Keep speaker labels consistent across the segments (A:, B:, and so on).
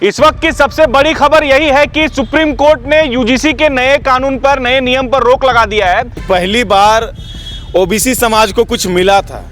A: इस वक्त की सबसे बड़ी खबर यही है कि सुप्रीम कोर्ट ने यूजीसी के नए कानून पर, नए नियम पर रोक लगा दिया है।
B: पहली बार ओबीसी समाज को कुछ मिला था,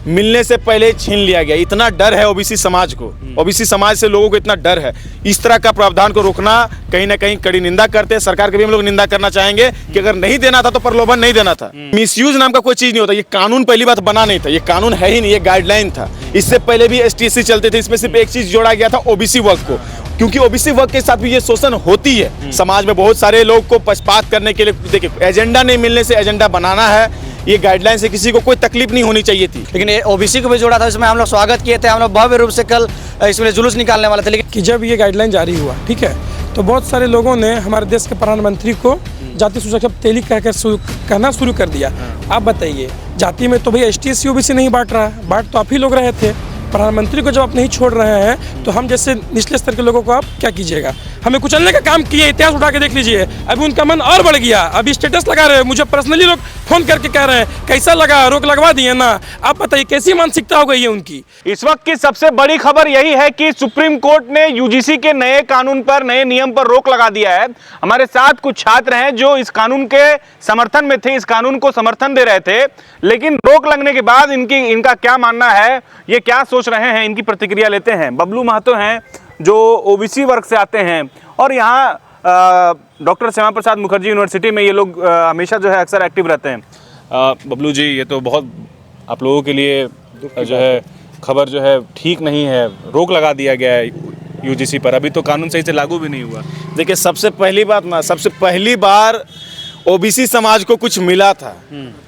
B: मिलने से पहले छीन लिया गया। इतना डर है ओबीसी समाज को, ओबीसी समाज से लोगों को इतना डर है। इस तरह का प्रावधान को रोकना कहीं ना कहीं कड़ी निंदा करते हैं। सरकार की भी हम लोग निंदा करना चाहेंगे कि अगर नहीं देना था तो प्रलोभन नहीं देना था। मिसयूज नाम का कोई चीज नहीं होता। ये कानून पहली बात बना नहीं था, ये कानून है ही नहीं, ये गाइडलाइन था। इससे पहले भी एसटीएससी चलते थे, इसमें सिर्फ एक चीज जोड़ा गया था, ओबीसी वर्ग को, क्योंकि ओबीसी वर्ग के साथ भी ये शोषण होती है। समाज में बहुत सारे लोग को पक्षपात करने के लिए, देखिए, एजेंडा नहीं मिलने से एजेंडा बनाना है। ये गाइडलाइन से किसी को कोई तकलीफ नहीं होनी चाहिए थी,
C: लेकिन ओबीसी को भी जोड़ा था। इसमें हम लोग स्वागत किए थे, हम लोग भव्य रूप से कल इसमें जुलूस निकालने वाले थे। लेकिन
D: कि जब ये गाइडलाइन जारी हुआ, ठीक है, तो बहुत सारे लोगों ने हमारे देश के प्रधानमंत्री को जाति सूचक तेली कहना शुरू कर दिया। आप बताइए, जाति में तो भाई एसटीएससी ओबीसी नहीं बांट रहा है, बांट तो आप ही लोग रहे थे। प्रधानमंत्री को जब आप नहीं छोड़ रहे हैं तो हम जैसे निचले स्तर के लोगों को आप क्या कीजिएगा? हमें कुचलने का काम किए, इतिहास उठा के देख लीजिए। अभी उनका मन और बढ़ गया, अभी स्टेटस लगा रहे हैं, मुझे पर्सनली लोग फोन करके कह रहे हैं कैसा लगा, रोक लगवा दिए ना। आप बताइए कैसी मानसिकता हो गई है उनकी।
A: इस वक्त की सबसे बड़ी खबर यही है कि सुप्रीम कोर्ट ने यूजीसी के नए कानून पर, नए नियम पर रोक लगा दिया है। हमारे साथ कुछ छात्र हैं जो इस कानून के समर्थन में थे, इस कानून को समर्थन दे रहे थे, लेकिन रोक लगने के बाद इनका क्या मानना है, ये क्या सोच रहे हैं, इनकी प्रतिक्रिया लेते हैं। बबलू महतो हैं जो ओबीसी वर्ग से आते हैं और यहाँ डॉक्टर श्यामा प्रसाद मुखर्जी यूनिवर्सिटी में ये लोग हमेशा जो है अक्सर एक्टिव रहते हैं। बबलू जी, ये तो बहुत आप लोगों के लिए जो है खबर जो है ठीक नहीं है। रोक लगा दिया गया है यूजीसी पर, अभी तो कानून सही से लागू भी नहीं हुआ।
B: देखिए, सबसे पहली बार ओबीसी समाज को कुछ मिला था,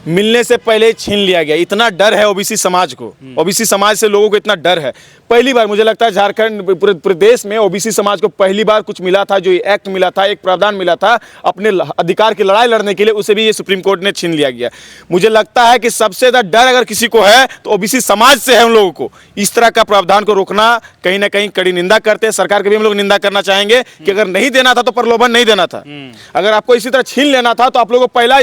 B: मिलने से पहले छीन लिया गया। इतना डर है ओबीसी समाज को, ओबीसी समाज से लोगों को इतना डर है। पहली बार मुझे लगता है झारखंड पूरे देश में ओबीसी समाज को पहली बार कुछ मिला था, जो एक्ट मिला था, एक प्रावधान मिला था अपने अधिकार की लड़ाई लड़ने के लिए, उसे भी ये सुप्रीम कोर्ट ने छीन लिया गया। मुझे लगता है कि सबसे ज़्यादा डर अगर किसी को है तो ओबीसी समाज से है। उन लोगों को इस तरह का प्रावधान को रोकना कहीं ना कहीं कड़ी निंदा करते हैं। सरकार की भी हम लोग निंदा करना चाहेंगे कि अगर नहीं देना था तो प्रलोभन नहीं देना था। अगर आपको इसी तरह छीन लेना था तो आप लोगों को पहला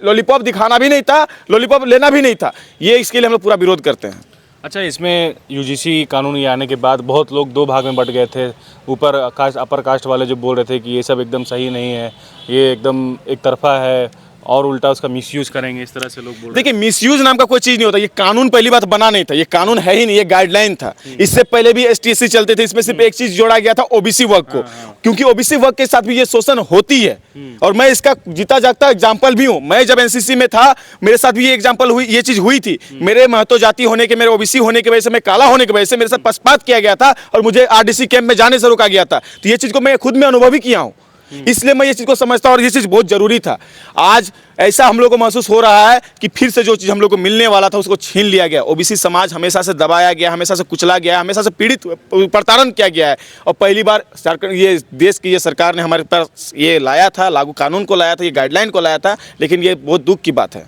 B: लॉलीपॉप दिखाना भी नहीं था, लॉलीपॉप लेना भी नहीं था। ये इसके लिए हम लोग पूरा विरोध करते हैं।
A: अच्छा, इसमें यूजीसी कानून आने के बाद बहुत लोग दो भाग में बट गए थे। ऊपर कास्ट, अपर कास्ट वाले जो बोल रहे थे कि ये सब एकदम सही नहीं है, ये एकदम एक तरफा है और उल्टा उसका मिसयूज करेंगे, इस तरह से लोग बोल रहे हैं।
B: देखिए, मिसयूज नाम का कोई चीज नहीं होता। ये कानून पहली बात बना नहीं था, ये कानून है ही नहीं, ये गाइडलाइन था। इससे पहले भी एसटीएससी चलते थे, इसमें सिर्फ एक चीज जोड़ा गया था, ओबीसी वर्ग को, क्योंकि ओबीसी वर्ग के साथ भी ये शोषण होती है। और मैं इसका जीता जागता एग्जाम्पल भी हूँ। मैं जब एनसीसी में था, मेरे साथ भी ये एग्जाम्पल हुई, ये चीज हुई थी। मेरे महतो जाति होने के, मेरे ओबीसी होने की वजह से, मैं काला होने की वजह से मेरे साथ पक्षपात किया गया था और मुझे आरडीसी कैंप में जाने से रोका गया था। तो ये चीज को मैं खुद में अनुभव भी किया हूँ, इसलिए मैं ये चीज को समझता हूँ और ये चीज बहुत जरूरी था। आज ऐसा हम लोग को महसूस हो रहा है कि फिर से जो चीज हम लोग को मिलने वाला था उसको छीन लिया गया। ओबीसी समाज हमेशा से दबाया गया, हमेशा से कुचला गया, हमेशा से पीड़ित, प्रताड़न किया गया है। और पहली बार सरकार, ये देश की ये सरकार ने हमारे पास ये लाया था, लागू कानून को लाया था, ये गाइडलाइन को लाया था। लेकिन ये बहुत दुख की बात है।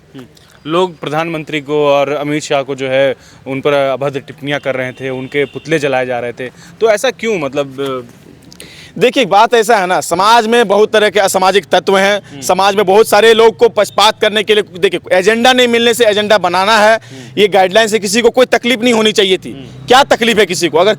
A: लोग प्रधानमंत्री को और अमित शाह को जो है उन पर अभद्र टिप्पणियां कर रहे थे, उनके पुतले जलाए जा रहे थे, तो ऐसा क्यों? मतलब
B: देखिए, बात ऐसा है ना, समाज में बहुत तरह के असामाजिक तत्व हैं। समाज में बहुत सारे लोग को पक्षपात करने के लिए, देखिए, एजेंडा नहीं मिलने से एजेंडा बनाना है। ये गाइडलाइन से किसी को कोई तकलीफ नहीं होनी चाहिए थी। क्या तकलीफ है किसी को? अगर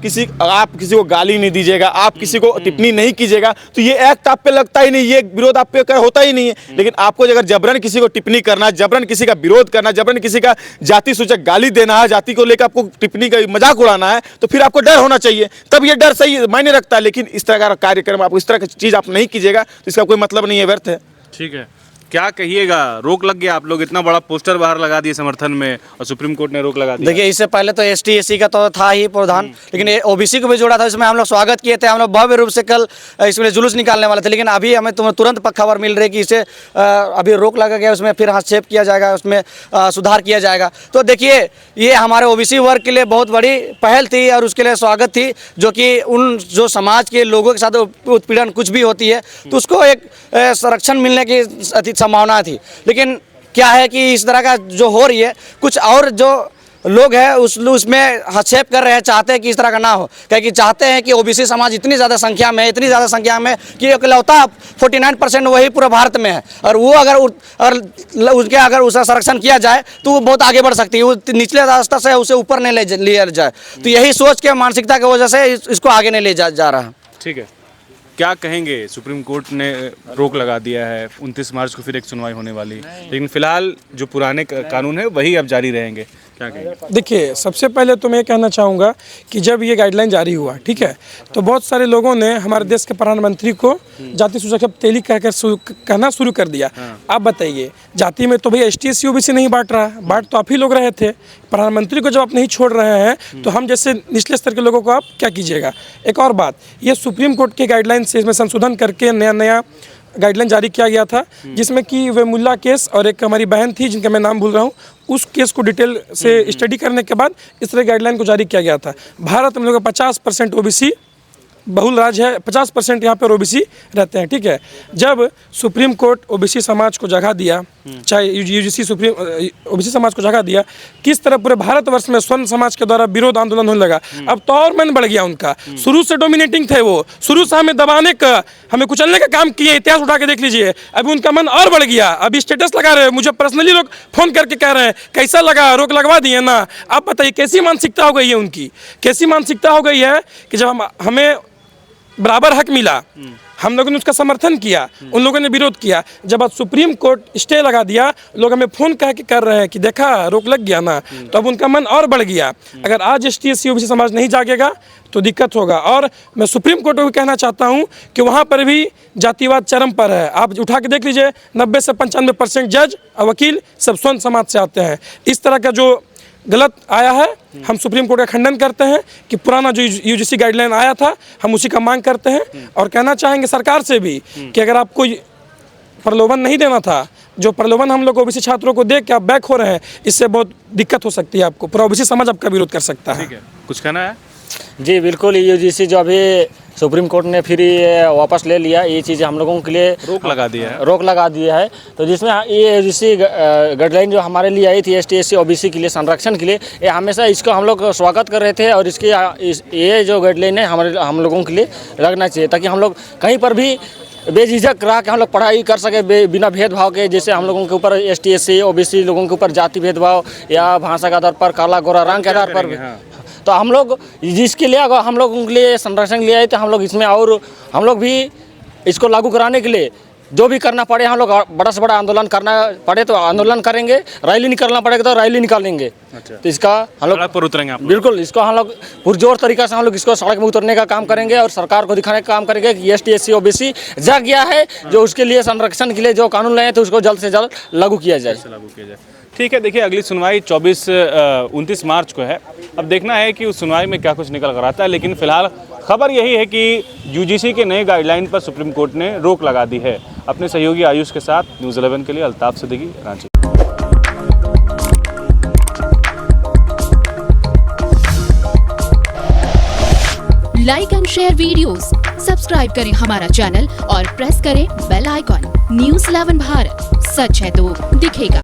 B: आप किसी को गाली नहीं दीजिएगा, आप किसी को टिप्पणी नहीं कीजिएगा तो ये एक्ट आप पे लगता ही नहीं, ये विरोध आप पे होता ही नहीं है। लेकिन आपको अगर जबरन किसी को टिप्पणी करना, जबरन किसी का विरोध करना, जबरन किसी का जाति सूचक गाली देना है, जाति को लेकर आपको टिप्पणी का मजाक उड़ाना है, तो फिर आपको डर होना चाहिए, तब ये डर सही मायने रखता है। लेकिन इस तरह का कार्यक्रम, आप इस तरह की चीज आप नहीं कीजिएगा तो इसका कोई मतलब नहीं है, व्यर्थ है।
A: ठीक है, क्या कहिएगा? रोक लग गया, आप लोग इतना बड़ा पोस्टर बाहर लगा दिए समर्थन में और सुप्रीम कोर्ट ने रोक लगा दिया।
C: देखिए, इससे पहले तो एसटीएससी का तो था ही प्रावधान, लेकिन ओबीसी को भी जोड़ा था। इसमें हम लोग स्वागत किए थे, हम लोग भव्य रूप से कल इसमें जुलूस निकालने वाले थे। लेकिन अभी हमें तुरंत खबर मिल रही है कि इसे अभी रोक लगा गया, उसमें फिर हस्तक्षेप किया जाएगा, उसमें सुधार किया जाएगा। तो देखिए, ये हमारे ओबीसी वर्ग के लिए बहुत बड़ी पहल थी और उसके लिए स्वागत थी, जो कि उन जो समाज के लोगों के साथ उत्पीड़न कुछ भी होती है तो उसको एक संरक्षण मिलने की संभावना थी। लेकिन क्या है कि इस तरह का जो हो रही है, कुछ और जो लोग हैं उसमें हस्तक्षेप कर रहे हैं, चाहते हैं कि इस तरह का ना हो, क्योंकि चाहते हैं कि ओबीसी समाज इतनी ज़्यादा संख्या में कि इकलौता 49% वही पूरे भारत में है। और वो अगर उसका संरक्षण किया जाए तो वो बहुत आगे बढ़ सकती है, वो निचले रास्ता से उसे ऊपर नहीं ले लिया जाए। तो यही सोच के, मानसिकता की वजह से इसको आगे नहीं ले जा रहा है।
A: ठीक है, क्या कहेंगे? सुप्रीम कोर्ट ने रोक लगा दिया है, 29 मार्च को फिर एक सुनवाई होने वाली, लेकिन फिलहाल जो पुराने कानून है वही अब जारी रहेंगे, क्या कहेंगे?
D: देखिए, सबसे पहले तो मैं ये कहना चाहूँगा कि जब ये गाइडलाइन जारी हुआ, ठीक है, तो बहुत सारे लोगों ने हमारे देश के प्रधानमंत्री को जाति सूचक शब्द तेली कहना शुरू कर दिया। आप बताइए, जाति में तो भैया ST/SC OBC नहीं बांट रहा, बांट तो आप ही लोग रहे थे। प्रधानमंत्री को जब आप नहीं छोड़ रहे हैं तो हम जैसे निचले स्तर के लोगों को आप क्या कीजिएगा। एक और बात, ये सुप्रीम कोर्ट के गाइडलाइन से इसमें संशोधन करके नया गाइडलाइन जारी किया गया था, जिसमें कि वे मुल्ला केस और एक हमारी बहन थी जिनका मैं नाम भूल रहा हूँ, उस केस को डिटेल से स्टडी करने के बाद इस तरह गाइडलाइन को जारी किया गया था। भारत में लोग 50% OBC बहुल राज्य है, 50% यहाँ पर OBC रहते हैं, ठीक है। जब सुप्रीम कोर्ट OBC समाज को जगह दिया, चाहे UGC सुप्रीम OBC समाज को जगह दिया, किस तरह पूरे भारतवर्ष में स्वर्ण समाज के द्वारा विरोध आंदोलन होने लगा। अब तो और मन बढ़ गया उनका, शुरू से डोमिनेटिंग थे वो, शुरू से हमें दबाने का, हमें कुचलने का काम किए, इतिहास उठा के देख लीजिए। अभी उनका मन और बढ़ गया, अभी स्टेटस लगा रहे हैं, मुझे पर्सनली लोग फोन करके कह रहे हैं कैसा लगा, रोक लगवा दिए ना। आप बताइए कैसी मानसिकता हो गई है उनकी, कैसी मानसिकता हो गई है कि जब हमें बराबर हक मिला, हम लोगों ने उसका समर्थन किया, उन लोगों ने विरोध किया। जब आज सुप्रीम कोर्ट स्टे लगा दिया, लोग हमें फोन कह के कर रहे हैं कि देखा रोक लग गया ना, तो अब उनका मन और बढ़ गया। अगर आज ST/SC OBC समाज नहीं जागेगा तो दिक्कत होगा। और मैं सुप्रीम कोर्ट को भी कहना चाहता हूं कि वहां पर भी जातिवाद चरम पर है। आप उठा के देख लीजिए, 90 से 95% जज और वकील सब स्वर्ण समाज से आते हैं। इस तरह का जो गलत आया है, हम सुप्रीम कोर्ट का खंडन करते हैं कि पुराना जो UGC गाइडलाइन आया था हम उसी का मांग करते हैं। और कहना चाहेंगे सरकार से भी कि अगर आपको प्रलोभन नहीं देना था, जो प्रलोभन हम लोग OBC छात्रों को दे के आप बैक हो रहे हैं, इससे बहुत दिक्कत हो सकती है आपको। पूरा OBC समाज आपका विरोध कर सकता है।
A: ठीक है, कुछ कहना है?
C: जी बिल्कुल, UGC जो अभी सुप्रीम कोर्ट ने फिर ये वापस ले लिया, ये चीज़ हम लोगों के लिए
A: रोक लगा दिया है,
C: तो जिसमें ये UGC गाइडलाइन जो हमारे लिए आई थी ST/SC OBC के लिए संरक्षण के लिए, ये हमेशा इसको हम लोग स्वागत कर रहे थे। और ये जो गाइडलाइन है हम लोगों के लिए लगना चाहिए, ताकि हम लोग कहीं पर भी बेझिझक रह के हम लोग पढ़ाई कर सके बिना भेदभाव के। जैसे हम लोगों के ऊपर ST/SC OBC लोगों के ऊपर जाति भेदभाव या भाषा के आधार पर, काला गोरा रंग के आधार पर, तो हम लोग जिसके लिए अगर हम लोगों के लिए संरक्षण लिया है, तो हम लोग इसमें और हम लोग भी इसको लागू कराने के लिए जो भी करना पड़े, हम लोग बड़ा से बड़ा आंदोलन करना पड़े तो आंदोलन करेंगे, रैली निकलना पड़ेगा तो रैली निकालेंगे।
A: अच्छा।
C: तो इसका हम लोग
A: पर उतरेंगे आप?
C: बिल्कुल, इसको हम लोग पुरजोर तरीका से हम लोग इसको सड़क में उतरने का काम करेंगे और सरकार को दिखाने का काम करेंगे कि ST/SC OBC जाग गया है, जो उसके लिए संरक्षण के लिए जो कानून लाए थे उसको जल्द से जल्द लागू किया जाए।
A: ठीक है, देखिए अगली सुनवाई 29 मार्च को है। अब देखना है कि उस सुनवाई में क्या कुछ निकल कर आता है, लेकिन फिलहाल खबर यही है कि UGC के नए गाइडलाइन पर सुप्रीम कोर्ट ने रोक लगा दी है। अपने सहयोगी आयुष के साथ न्यूज़ 11 के लिए Altaf Siddiqui, Ranchi.
E: Like and share videos, subscribe करें हमारा चैनल और प्रेस करें बेल आइकॉन। न्यूज़ 11 भारत, सच है तो दिखेगा।